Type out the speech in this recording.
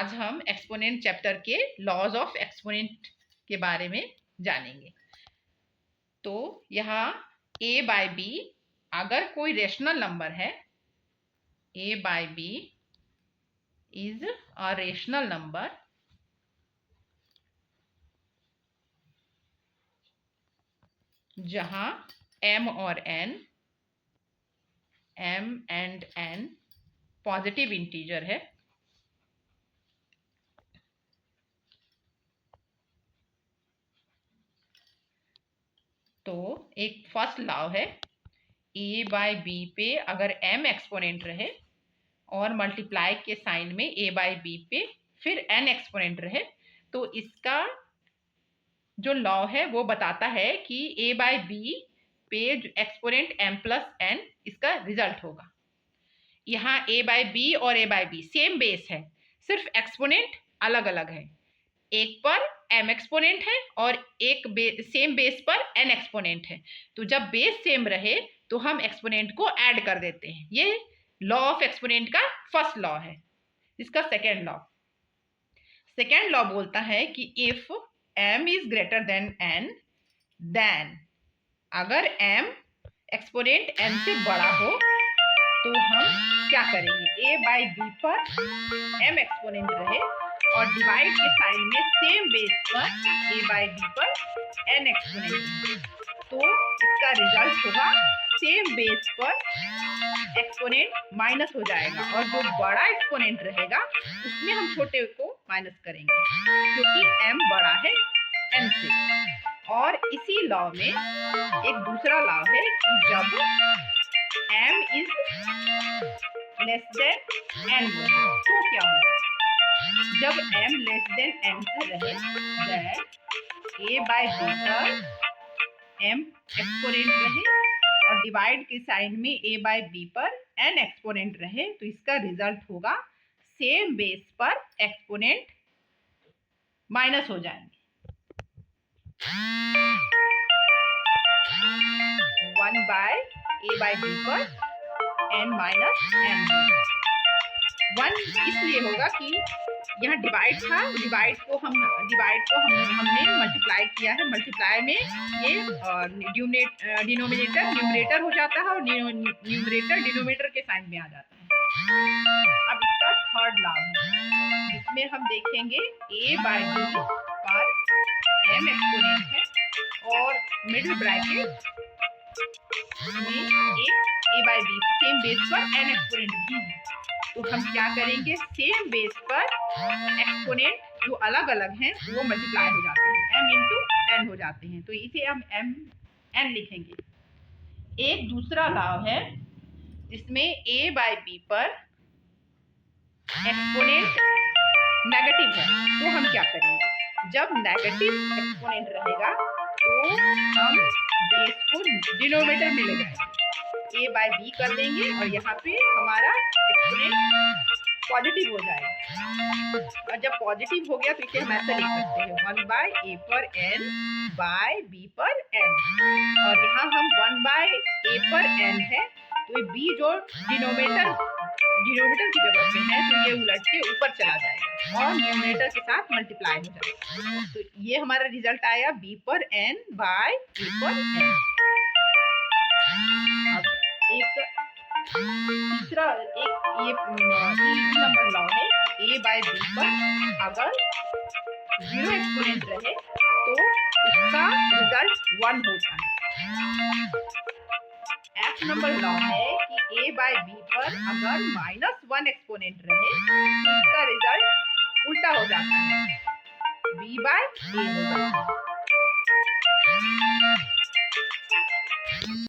आज हम exponent chapter के लॉज ऑफ एक्सपोनेंट के बारे में जानेंगे। तो यहाँ a बाय बी अगर कोई रेशनल नंबर है, a by b is a rational number जहां m और n, m and n positive integer है, तो एक फर्स्ट लॉ है a बाय बी पे अगर m एक्सपोनेंट रहे और मल्टीप्लाई के साइन में a बाय बी पे फिर n एक्सपोनेंट रहे, तो इसका जो लॉ है वो बताता है कि a बाय बी पे एक्सपोनेंट m प्लस n इसका रिजल्ट होगा। यहाँ a बाय बी और a by b same base है, सिर्फ एक्सपोनेंट अलग अलग है। एक पर m एक्सपोनेंट है और एक सेम बेस पर n एक्सपोनेंट है। तो जब बेस सेम रहे तो हम एक्सपोनेंट को ऐड कर देते हैं। ये लॉ ऑफ एक्सपोनेंट का फर्स्ट लॉ है। इसका सेकेंड लॉ बोलता है कि if m is greater than n, then अगर m एक्सपोनेंट n से बड़ा हो तो हम क्या करेंगे, a बाय बी पर m एक्सपोनेंट रहे और डिवाइड के साइन में सेम बेस पर a बाय बी पर n एक्सपोनेंट रहे, तो इसका रिजल्ट होगा सेम बेस पर एक्सपोनेंट माइनस हो जाएगा और जो बड़ा एक्सपोनेंट रहेगा उसमें हम छोटे को माइनस करेंगे क्योंकि m बड़ा है n से। और इसी लॉ में एक दूसरा लॉ है कि जब m is less than n होगा तो क्या होगा, जब m लेस देन n से रहे देन a बाय बी पर m एक्सपोनेंट रहे और डिवाइड के साइन में a बाय बी पर n एक्सपोनेंट रहे, तो इसका रिजल्ट होगा सेम बेस पर एक्सपोनेंट माइनस हो जाएंगे। 1 बाय a बाय बी पर n माइनस m होगा। 1 इसलिए होगा कि यहाँ डिवाइड था, डिवाइड को हमने मल्टीप्लाई किया है। मल्टीप्लाई में ये डिनोमिनेटर न्यूमरेटर हो जाता है और न्यूमरेटर डिनोमिनेटर के साइन में आ जाता है। अब इसका थर्ड लॉ है जिसमें हम देखेंगे a बाय बी पर m एक्सपोनेंट है और मिडिल ब्रैकेट में एक a by b same base पर n एक्सपोनेंट भी है। तो हम क्या करेंगे, सेम बेस पर एक्सपोनेंट जो अलग अलग हैं वो मल्टीप्लाई हो जाते हैं, m इंटू n हो जाते हैं, तो इसे हम m n लिखेंगे। एक दूसरा लॉ है जिसमें a बाय b पर एक्सपोनेंट नेगेटिव है, तो हम क्या करेंगे, जब नेगेटिव एक्सपोनेंट रहेगा तो हम बेस को डिनोमिनेटर में ले जाएंगे, a बाय b कर देंगे और यहाँ पे हमारा एक्सपोनेंट पॉजिटिव हो जाएगा। और जब पॉजिटिव हो गया तो इसे हम ऐसे लिख सकते हैं 1 बाय a पर n बाय b पर n, और यहाँ हम 1 बाय a पर n है तो ये b जो डिनोमिनेटर की जगह पे है तो ये उलट के ऊपर चला जाएगा और न्यूमरेटर के साथ मल्टीप्लाई हो जाएगा। तो ये हमारा रिजल्ट आया b पर n बाय a पर n। अब एक तीसरा ये नंबर लॉ है a बाय बी पर अगर 0 एक्सपोनेंट रहे तो उसका रिजल्ट 1 होता है। f नंबर लॉ है कि a बाय बी पर अगर -1 एक्सपोनेंट रहे तो इसका रिजल्ट उल्टा हो जाता है, b बाय a हो जाता है।